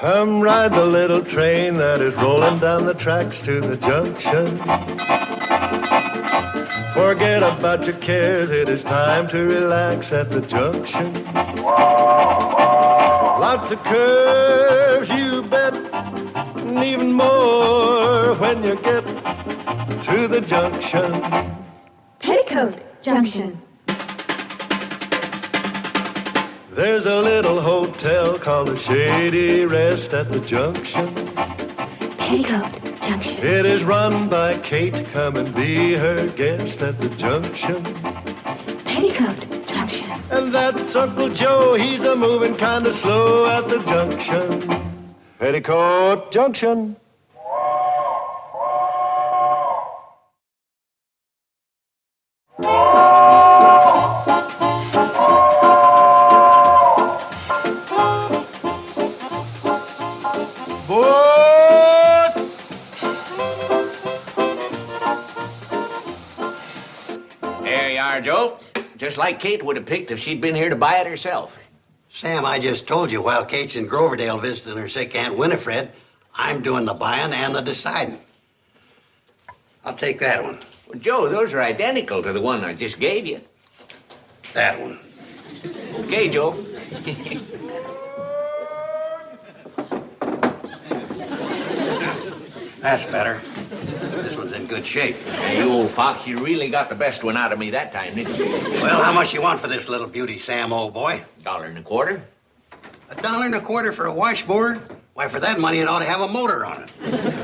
Come ride the little train that is rolling down the tracks to the junction. Forget about your cares, it is time to relax at the junction. Lots of curves, you bet, and even more when you get to the junction. Petticoat Junction. There's a little hotel called the Shady Rest at the junction. Petticoat Junction. It is run by Kate, come and be her guest at the junction. Petticoat Junction. And that's Uncle Joe, he's a moving kind of slow at the junction. Petticoat Junction. There you are, Joe. Just like Kate would have picked if she'd been here to buy it herself. Sam, I just told you while Kate's in Groverdale visiting her sick Aunt Winifred, I'm doing the buying and the deciding. I'll take that one. Well, Joe, those are identical to the one I just gave you. That one. Okay, Joe. That's better. This one's in good shape. You old fox, you really got the best one out of me that time, didn't you? Well, how much you want for this little beauty, Sam, old boy? $1.25. $1.25 for a washboard? Why, for that money, it ought to have a motor on it.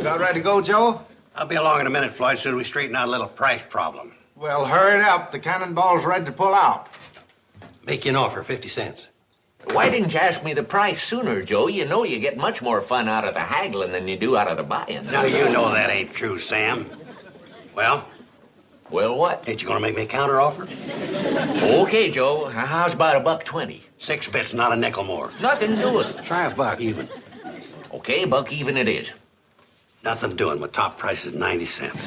About ready to go, Joe? I'll be along in a minute, Floyd, soon as we straighten out a little price problem. Well, hurry it up. The cannonball's ready to pull out. Make you an offer, 50 cents. Why didn't you ask me the price sooner, Joe? You know you get much more fun out of the haggling than you do out of the buying. Now, you know that ain't true, Sam. Well? Well, what? Ain't you gonna make me a counter offer? Okay, Joe. How's about $1.20? 6 bits, not a nickel more. Nothing doing. Try $1 even. Okay, $1 even it is. Nothing doing. My top price is 90 cents.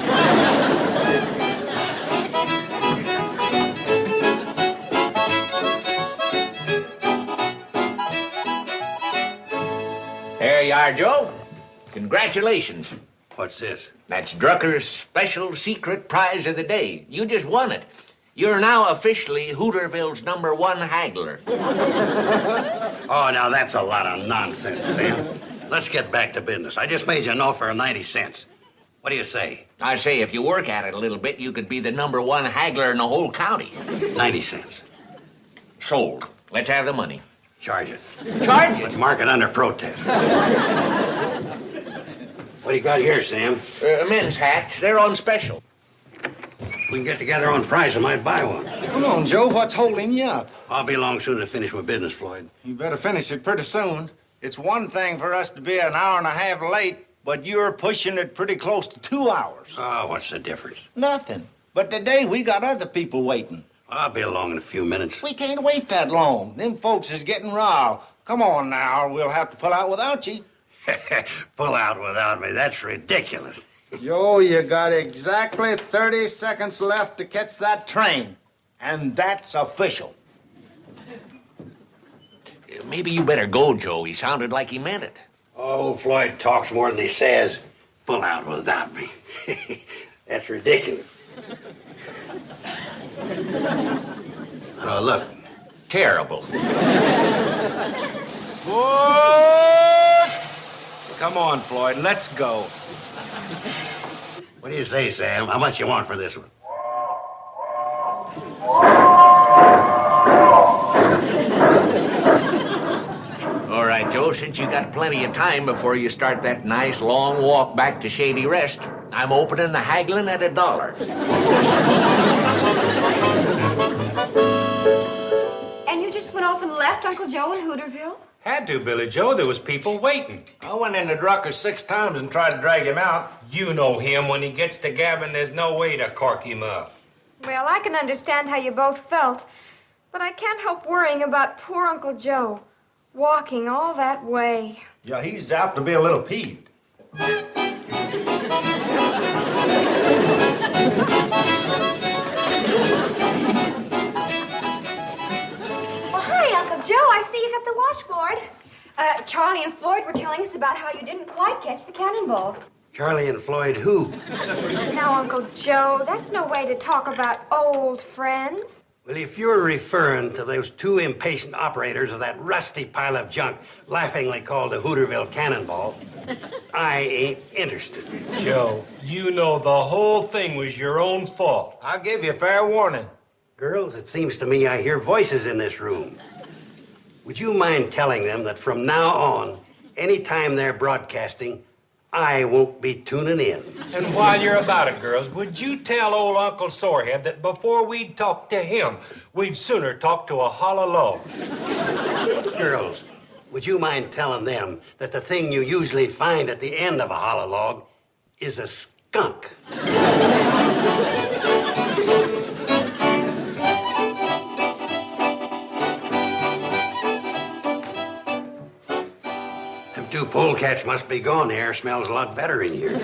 There you are, Joe. Congratulations. What's this? That's Drucker's special secret prize of the day. You just won it. You're now officially Hooterville's #1 haggler. Oh, now that's a lot of nonsense, Sam. Let's get back to business. I just made you an offer of 90 cents. What do you say? I say, if you work at it a little bit, you could be the #1 haggler in the whole county. 90 cents. Sold. Let's have the money. Charge it. Charge Let's it. mark it under protest. What do you got here, Sam? Men's hats. They're on special. We can get together on price. I might buy one. Come on, Joe. What's holding you up? I'll be along soon to finish my business, Floyd. You better finish it pretty soon. It's one thing for us to be an hour and a half late, but you're pushing it pretty close to 2 hours. Oh, what's the difference? Nothing. But today we got other people waiting. I'll be along in a few minutes. We can't wait that long. Them folks is getting riled. Come on now, we'll have to pull out without you. Pull out without me. That's ridiculous. Joe, you got exactly 30 seconds left to catch that train. And that's official. Maybe you better go, Joe. He sounded like he meant it. Oh, Floyd talks more than he says. Pull out without me. That's ridiculous. Oh, look. Terrible. Come on, Floyd, let's go. What do you say, Sam? How much you want for this one? All right, Joe, since you got plenty of time before you start that nice long walk back to Shady Rest, I'm opening the haggling at $1. And you just went off and left Uncle Joe in Hooterville? Had to, Billie Jo. There was people waiting. I went into Drucker 6 times and tried to drag him out. You know him. When he gets to gabbing, there's no way to cork him up. Well, I can understand how you both felt, but I can't help worrying about poor Uncle Joe, walking all that way. Yeah, he's apt to be a little peeved. Well, hi, Uncle Joe. I see you got the washboard. Charley and Floyd were telling us about how you didn't quite catch the cannonball. Charley and Floyd who? Now, Uncle Joe, that's no way to talk about old friends. Well, if you're referring to those two impatient operators of that rusty pile of junk laughingly called the Hooterville cannonball, I ain't interested. Joe, you know the whole thing was your own fault. I'll give you fair warning. Girls, it seems to me I hear voices in this room. Would you mind telling them that from now on, anytime they're broadcasting, I won't be tuning in? And while you're about it, girls, would you tell old Uncle Sorehead that before we'd talk to him, we'd sooner talk to a hollow log? Girls, would you mind telling them that the thing you usually find at the end of a hollow log is a skunk? Two polecats must be gone. The air smells a lot better in here.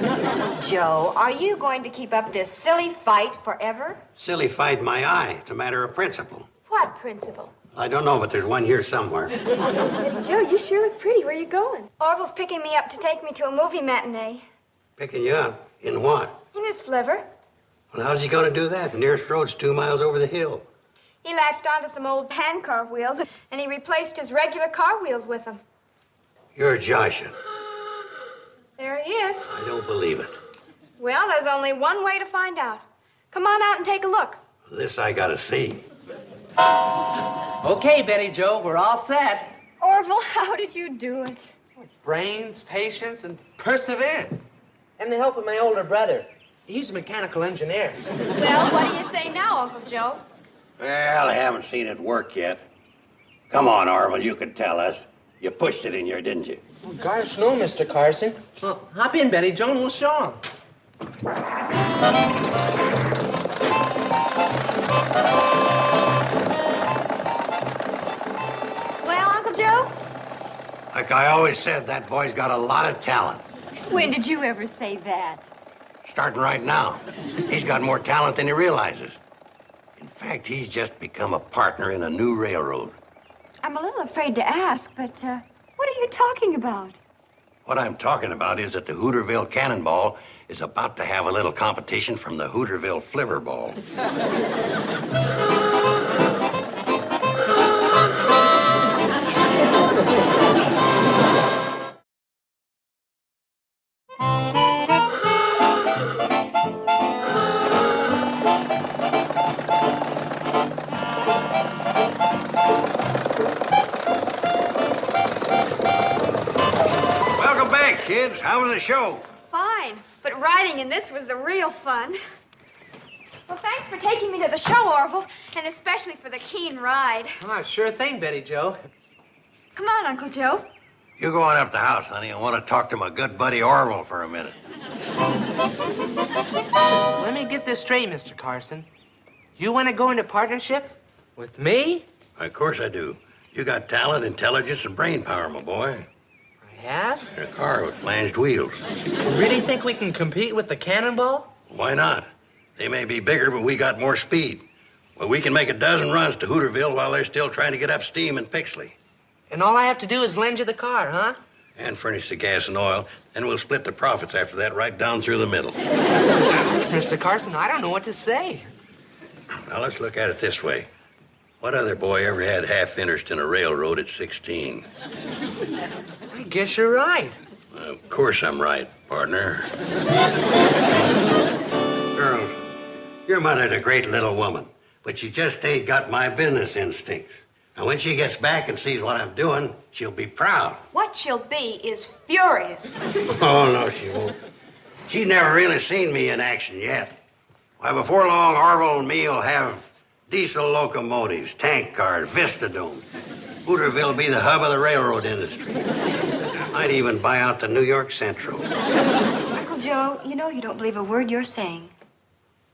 Joe, are you going to keep up this silly fight forever? Silly fight my eye. It's a matter of principle. What principle? I don't know, but there's one here somewhere. Joe, you sure look pretty. Where are you going? Orville's picking me up to take me to a movie matinee. Picking you up? In what? In his flivver. Well, how's he going to do that? The nearest road's 2 miles over the hill. He latched onto some old handcar wheels, and he replaced his regular car wheels with them. You're joshing. There he is. I don't believe it. Well, there's only one way to find out. Come on out and take a look. This I gotta see. Okay, Betty Jo, we're all set. Orville, how did you do it? Brains, patience, and perseverance. And the help of my older brother. He's a mechanical engineer. Well, what do you say now, Uncle Joe? Well, I haven't seen it work yet. Come on, Orville, you could tell us. You pushed it in here, didn't you? Oh, gosh, no, Mr. Carson. Well, hop in, Betty Jo, and we'll show him. Well, Uncle Joe? Like I always said, that boy's got a lot of talent. When did you ever say that? Starting right now. He's got more talent than he realizes. In fact, he's just become a partner in a new railroad. I'm a little afraid to ask, but what are you talking about? What I'm talking about is that the Hooterville Cannonball is about to have a little competition from the Hooterville Flivverball. Kids, how was the show? Fine, but riding in this was the real fun. Well, thanks for taking me to the show, Orville, and especially for the keen ride. Oh, sure thing, Betty Jo. Come on, Uncle Joe. You go on up the house, honey. I want to talk to my good buddy Orville for a minute. Let me get this straight, Mr. Carson. You want to go into partnership with me? Of course I do. You got talent, intelligence, and brain power, my boy. Have? In a car with flanged wheels. You really think we can compete with the Cannonball? Why not? They may be bigger, but we got more speed. Well, we can make a dozen runs to Hooterville while they're still trying to get up steam in Pixley. And all I have to do is lend you the car, huh? And furnish the gas and oil. Then we'll split the profits after that right down through the middle. Mr. Carson, I don't know what to say. Now, let's look at it this way. What other boy ever had half interest in a railroad at 16? I guess you're right. Of course I'm right, partner. Girls, your mother's a great little woman, but she just ain't got my business instincts. And when she gets back and sees what I'm doing, she'll be proud. What she'll be is furious. Oh, no, she won't. She's never really seen me in action yet. Why, before long, Orville and me will have diesel locomotives, tank cars, Vistadome. Hooterville will be the hub of the railroad industry. Might even buy out the New York Central. Uncle Joe, you know you don't believe a word you're saying.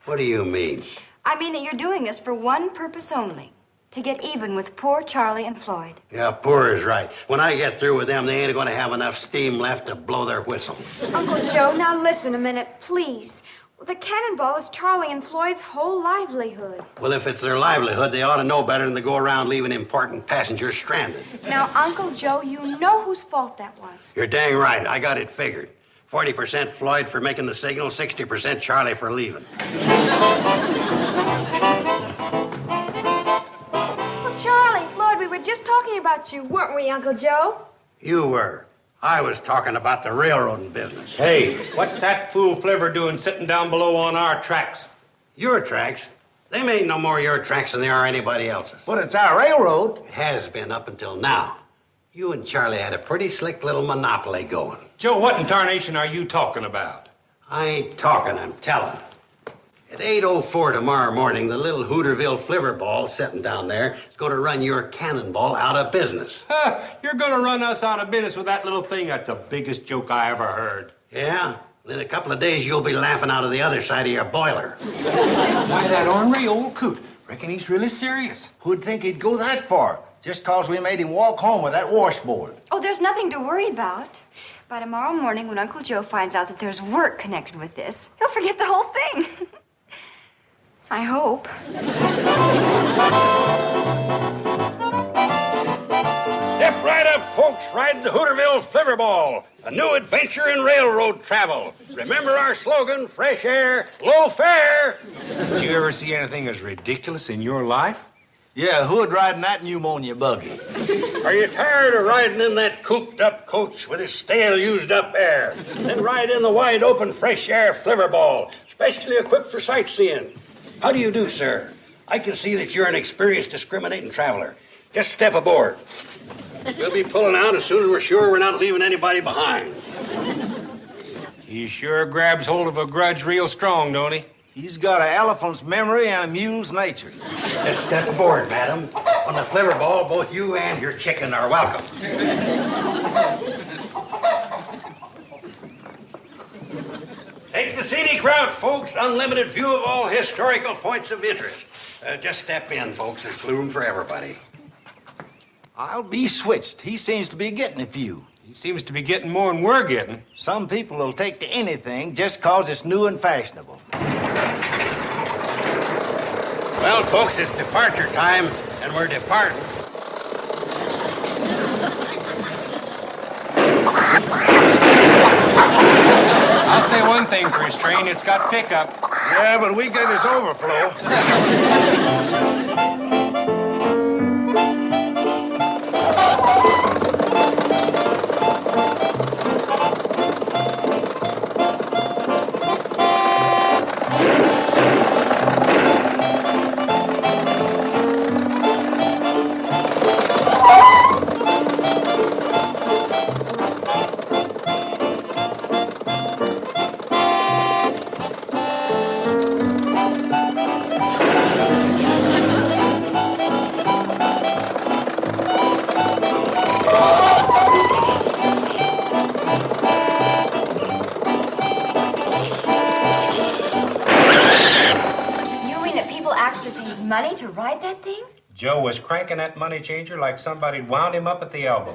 What do you mean? I mean that you're doing this for one purpose only. To get even with poor Charley and Floyd. Yeah, poor is right. When I get through with them, they ain't gonna have enough steam left to blow their whistle. Uncle Joe, now listen a minute, please. The cannonball is Charley and Floyd's whole livelihood. Well, if it's their livelihood, they ought to know better than to go around leaving important passengers stranded. Now, Uncle Joe, you know whose fault that was. You're dang right. I got it figured. 40% Floyd for making the signal, 60% Charley for leaving. Well, Charley, Floyd, we were just talking about you, weren't we, Uncle Joe? You were. I was talking about the railroading business. Hey, what's that fool Flivver doing sitting down below on our tracks? Your tracks? They ain't no more your tracks than they are anybody else's. But it's our railroad. It has been up until now. You and Charley had a pretty slick little monopoly going. Joe, what in tarnation are you talking about? I ain't talking, I'm telling. At 8:04 tomorrow morning, the little Hooterville Flivverball sitting down there is going to run your cannonball out of business. You're going to run us out of business with that little thing? That's the biggest joke I ever heard. Yeah? In a couple of days, you'll be laughing out of the other side of your boiler. Why, that ornery old coot. Reckon he's really serious. Who'd think he'd go that far? Just 'cause we made him walk home with that washboard. Oh, there's nothing to worry about. By tomorrow morning, when Uncle Joe finds out that there's work connected with this, he'll forget the whole thing. I hope. Step right up, folks. Ride the Hooterville Flivverball, a new adventure in railroad travel. Remember our slogan, fresh air, low fare. Did you ever see anything as ridiculous in your life? Yeah, who'd ride in that pneumonia buggy? Are you tired of riding in that cooped-up coach with its stale, used-up air? Then ride in the wide-open fresh air Flivverball, specially equipped for sightseeing. How do you do, sir? I can see that you're an experienced, discriminating traveler. Just step aboard. We'll be pulling out as soon as we're sure we're not leaving anybody behind. He sure grabs hold of a grudge real strong, don't he? He's got an elephant's memory and a mule's nature. Just step aboard, madam. On the Flivverball, both you and your chicken are welcome. Take the scenic route, folks. Unlimited view of all historical points of interest. Just step in, folks. There's room for everybody. I'll be switched. He seems to be getting a few. He seems to be getting more than we're getting. Some people will take to anything just 'cause it's new and fashionable. Well, folks, it's departure time, and we're departing. I'll say one thing for his train, it's got pickup. Yeah, but we get his overflow. Money to ride that thing? Joe was cranking that money changer like somebody'd wound him up at the elbow.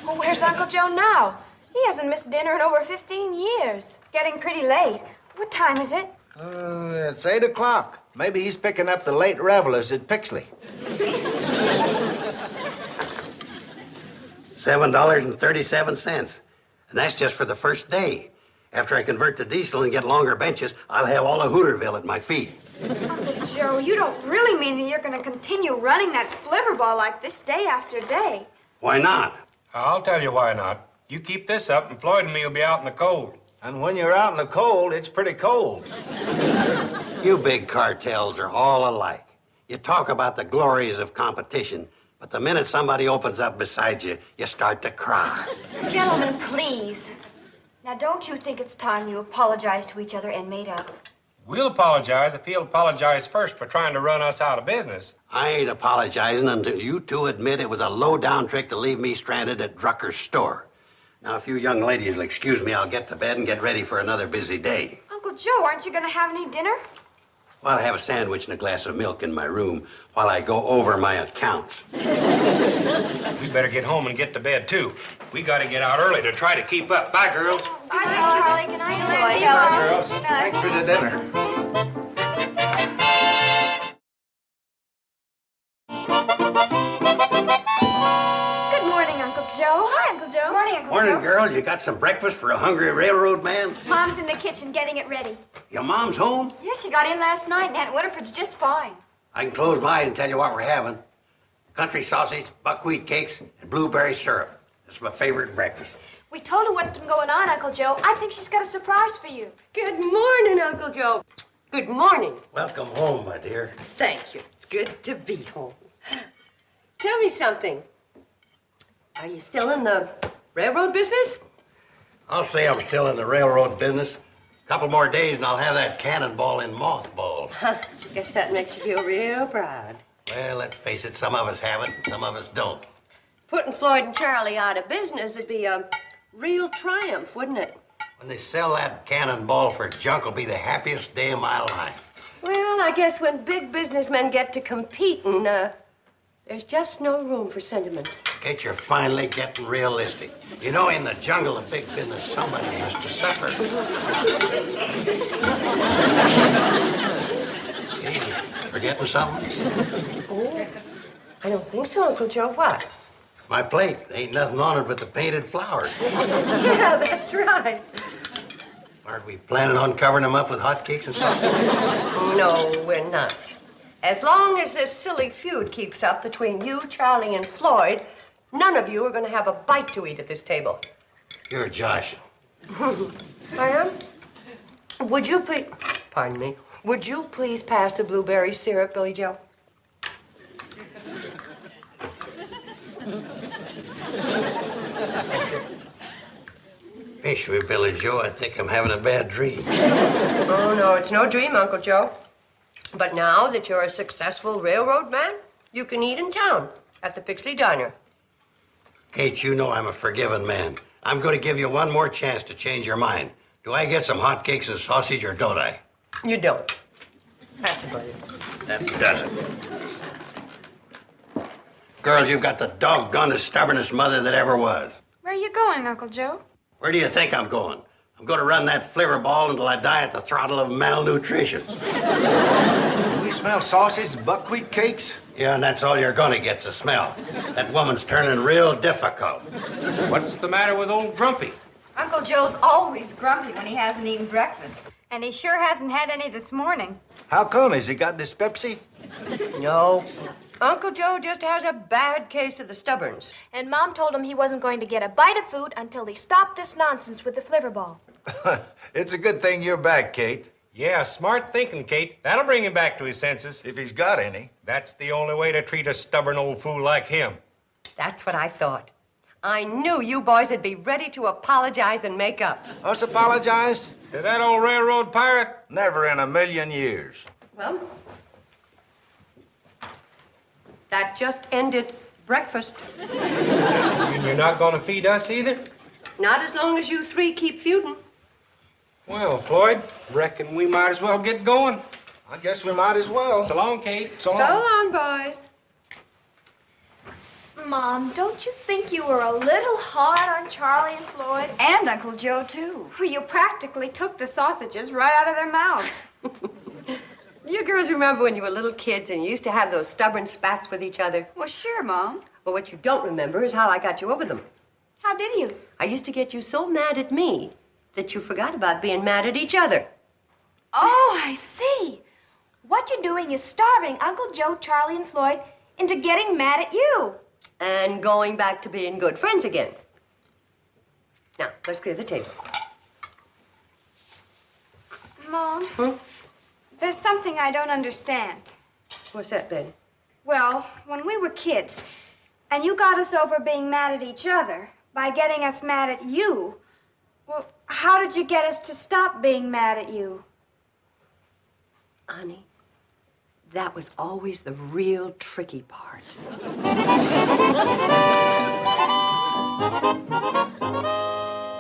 Well, where's Uncle Joe now? He hasn't missed dinner in over 15 years. It's getting pretty late. What time is it? It's 8 o'clock. Maybe he's picking up the late revelers at Pixley. $7.37. And that's just for the first day. After I convert to diesel and get longer benches, I'll have all of Hooterville at my feet. Uncle Joe, you don't really mean that you're going to continue running that Flivverball like this day after day. Why not? I'll tell you why not. You keep this up and Floyd and me will be out in the cold. And when you're out in the cold, it's pretty cold. You big cartels are all alike. You talk about the glories of competition, but the minute somebody opens up beside you, you start to cry. Gentlemen, please. Now, don't you think it's time you apologize to each other and made up? We'll apologize if he'll apologize first for trying to run us out of business. I ain't apologizing until you two admit it was a low-down trick to leave me stranded at Drucker's store. Now, if you young ladies will excuse me, I'll get to bed and get ready for another busy day. Uncle Joe, aren't you going to have any dinner? Well, I have a sandwich and a glass of milk in my room while I go over my accounts. We better get home and get to bed, too. We gotta get out early to try to keep up. Bye, girls. Bye, Charlie. Good night, Girls, thanks for the dinner. Good morning, Uncle Joe. Hi, Uncle Joe. Morning, Uncle Morning, Joe. girls. You got some breakfast for a hungry railroad man? Mom's in the kitchen getting it ready. Your mom's home? Yeah, she got in last night, and Aunt Winifred's just fine. I can close my eyes and tell you what we're having. Country sausage, buckwheat cakes, and blueberry syrup. It's my favorite breakfast. We told her what's been going on, Uncle Joe. I think she's got a surprise for you. Good morning, Uncle Joe. Good morning. Welcome home, my dear. Thank you. It's good to be home. Tell me something. Are you still in the railroad business? I'll say I'm still in the railroad business. A couple more days and I'll have that cannonball in mothballs. Guess that makes you feel real proud. Well, let's face it, some of us have it, some of us don't. Putting Floyd and Charley out of business would be a real triumph, wouldn't it? When they sell that cannonball for junk will be the happiest day of my life. Well, I guess when big businessmen get to competing, there's just no room for sentiment. Kate, you're finally getting realistic. You know, in the jungle of big business, somebody has to suffer. Kate, forgetting something? Oh, I don't think so, Uncle Joe. What? My plate. Ain't nothing on it but the painted flowers. Yeah, that's right. Aren't we planning on covering them up with hotcakes and sausage? No, we're not. As long as this silly feud keeps up between you, Charley, and Floyd, none of you are going to have a bite to eat at this table. You're Josh. I am? Would you please... Pardon me. Would you please pass the blueberry syrup, Billie Jo? Fish with Billie Jo, I think I'm having a bad dream. Oh, no, it's no dream, Uncle Joe. But now that you're a successful railroad man, you can eat in town at the Pixley Diner. Kate, you know I'm a forgiving man. I'm going to give you one more chance to change your mind. Do I get some hotcakes and sausage or don't I? You don't. Pass it, buddy. That does it. Girls, you've got the doggonest, stubbornest mother that ever was. Where are you going, Uncle Joe? Where do you think I'm going? I'm going to run that Flivverball until I die at the throttle of malnutrition. Do we smell sausage and buckwheat cakes? Yeah, and that's all you're going to get's a smell. That woman's turning real difficult. What's the matter with old Grumpy? Uncle Joe's always grumpy when he hasn't eaten breakfast. And he sure hasn't had any this morning. How come? Has he got dyspepsy? No. Uncle Joe just has a bad case of the stubborns. And Mom told him he wasn't going to get a bite of food until he stopped this nonsense with the Flivverball. It's a good thing you're back, Kate. Yeah, smart thinking, Kate. That'll bring him back to his senses. If he's got any. That's the only way to treat a stubborn old fool like him. That's what I thought. I knew you boys would be ready to apologize and make up. Us apologize? To that old railroad pirate? Never in a million years. Well, that just ended breakfast. And you're not gonna feed us either? Not as long as you three keep feuding. Well, Floyd, reckon we might as well get going. I guess we might as well. So long, Kate. So long, boys. Mom, don't you think you were a little hard on Charley and Floyd? And Uncle Joe, too. Well, you practically took the sausages right out of their mouths. You girls remember when you were little kids and you used to have those stubborn spats with each other? Well, sure, Mom. Well, what you don't remember is how I got you over them. How did you? I used to get you so mad at me that you forgot about being mad at each other. Oh, I see. What you're doing is starving Uncle Joe, Charley, and Floyd into getting mad at you. And going back to being good friends again. Now, let's clear the table. Mom, there's something I don't understand. What's that, Betty? Well, when we were kids, and you got us over being mad at each other by getting us mad at you, well, how did you get us to stop being mad at you? Honey, that was always the real tricky part.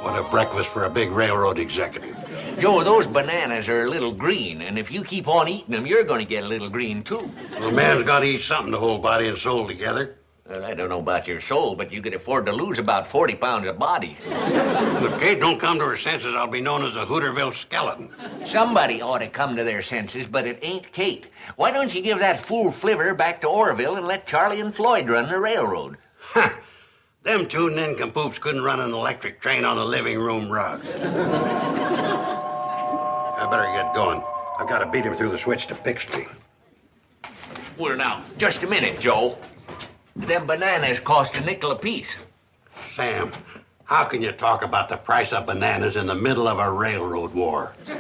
What a breakfast for a big railroad executive. Joe, those bananas are a little green, and if you keep on eating them, you're going to get a little green, too. Well, a man's got to eat something to hold body and soul together. I don't know about your soul, but you could afford to lose about 40 pounds of body. If Kate don't come to her senses, I'll be known as a Hooterville skeleton. Somebody ought to come to their senses, but it ain't Kate. Why don't you give that fool Flivver back to Orville and let Charley and Floyd run the railroad? Huh. Them two nincompoops couldn't run an electric train on a living room rug. I better get going. I've got to beat him through the switch to Pixley. Well, now, just a minute, Joe. Them bananas cost a nickel apiece. Sam, how can you talk about the price of bananas in the middle of a railroad war? I'd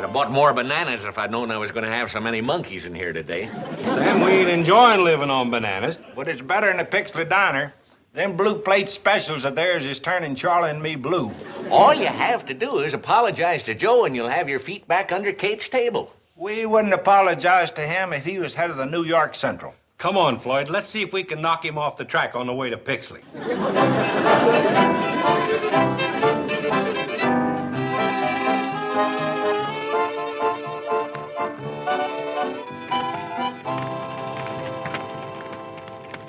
have bought more bananas if I'd known I was going to have so many monkeys in here today. Sam, we ain't enjoying living on bananas, but it's better than a Pixley diner. Them blue plate specials of theirs is turning Charley and me blue. All you have to do is apologize to Joe and you'll have your feet back under Kate's table. We wouldn't apologize to him if he was head of the New York Central. Come on, Floyd. Let's see if we can knock him off the track on the way to Pixley.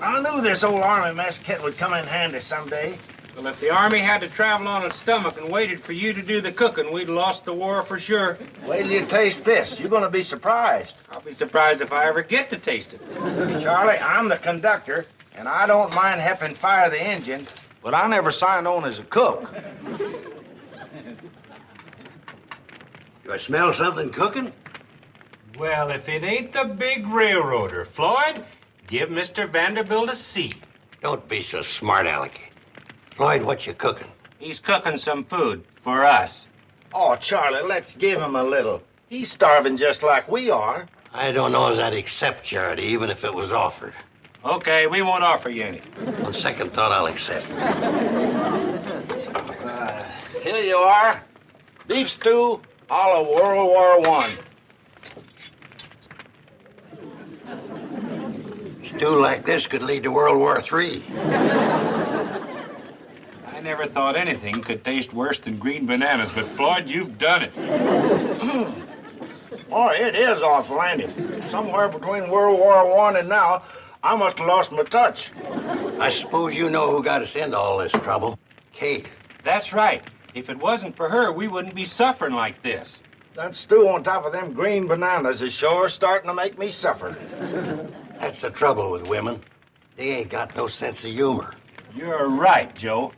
I knew this old Army mess kit would come in handy someday. Well, if the Army had to travel on its stomach and waited for you to do the cooking, we'd lost the war for sure. Wait till you taste this. You're gonna be surprised. I'll be surprised if I ever get to taste it. Charley, I'm the conductor, and I don't mind helping fire the engine, but I never signed on as a cook. Do I smell something cooking? Well, if it ain't the big railroader, Floyd, give Mr. Vanderbilt a seat. Don't be so smart, Alecky. Floyd, what you cooking? He's cooking some food for us. Oh, Charley, let's give him a little. He's starving just like we are. I don't know as I'd accept charity, even if it was offered. Okay, we won't offer you any. On second thought, I'll accept. Here you are. Beef stew, a la World War I. Stew like this could lead to World War III. I never thought anything could taste worse than green bananas, but Floyd, you've done it. Oh, it is off-landed. Somewhere between World War I and now, I must have lost my touch. I suppose you know who got us into all this trouble. Kate. That's right. If it wasn't for her, we wouldn't be suffering like this. That stew on top of them green bananas is sure starting to make me suffer. That's the trouble with women. They ain't got no sense of humor. You're right, Joe.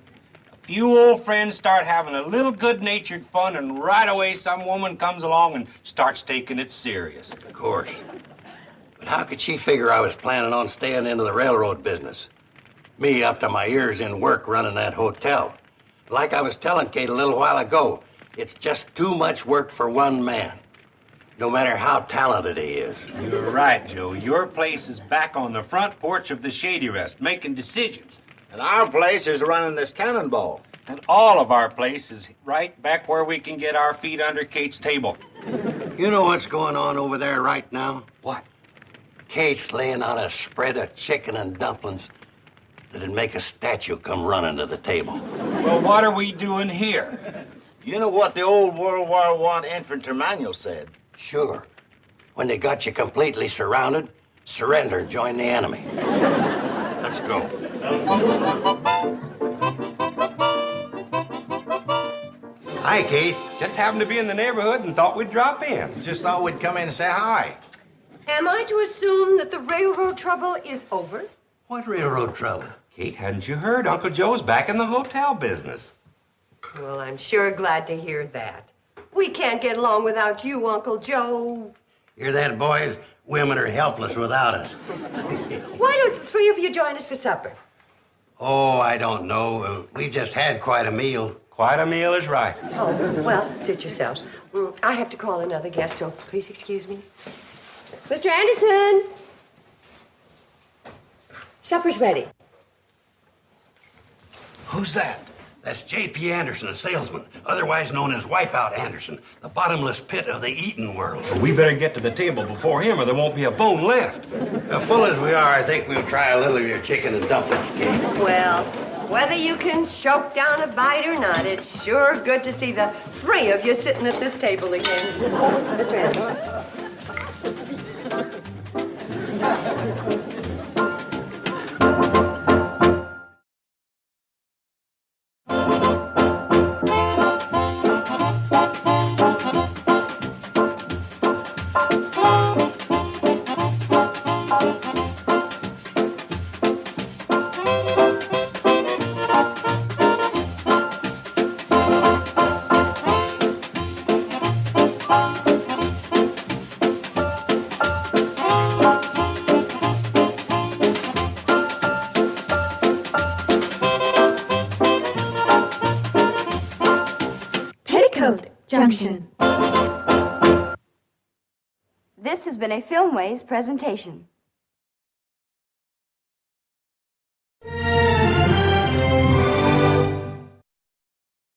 A few old friends start having a little good-natured fun, and right away some woman comes along and starts taking it serious. Of course. But how could she figure I was planning on staying into the railroad business? Me up to my ears in work running that hotel. Like I was telling Kate a little while ago, it's just too much work for one man, no matter how talented he is. You're right, Joe. Your place is back on the front porch of the Shady Rest, making decisions. And our place is running this cannonball. And all of our place is right back where we can get our feet under Kate's table. You know what's going on over there right now? What? Kate's laying out a spread of chicken and dumplings that'd make a statue come running to the table. Well, what are we doing here? You know what the old World War I infantry manual said? Sure. When they got you completely surrounded, surrender and join the enemy. Let's go. Hi, Kate. Just happened to be in the neighborhood and thought we'd drop in. Just thought we'd come in and say hi. Am I to assume that the railroad trouble is over? What railroad trouble? Kate, hadn't you heard? Uncle Joe's back in the hotel business. Well, I'm sure glad to hear that. We can't get along without you, Uncle Joe. Hear that, boys? Women are helpless without us. Why don't the three of you join us for supper? Oh, I don't know. We just had quite a meal. Quite a meal is right. Oh, well, sit yourselves. I have to call another guest, so please excuse me. Mr. Anderson! Supper's ready. Who's that? That's J.P. Anderson, a salesman, otherwise known as Wipeout Anderson, the bottomless pit of the eating world. Well, we better get to the table before him or there won't be a bone left. Full as we are, I think we'll try a little of your chicken and dumplings, Kate. Well, Whether you can choke down a bite or not, it's sure good to see the three of you sitting at this table again. Oh, Mr. Anderson. Petticoat Junction. This has been a Filmways presentation.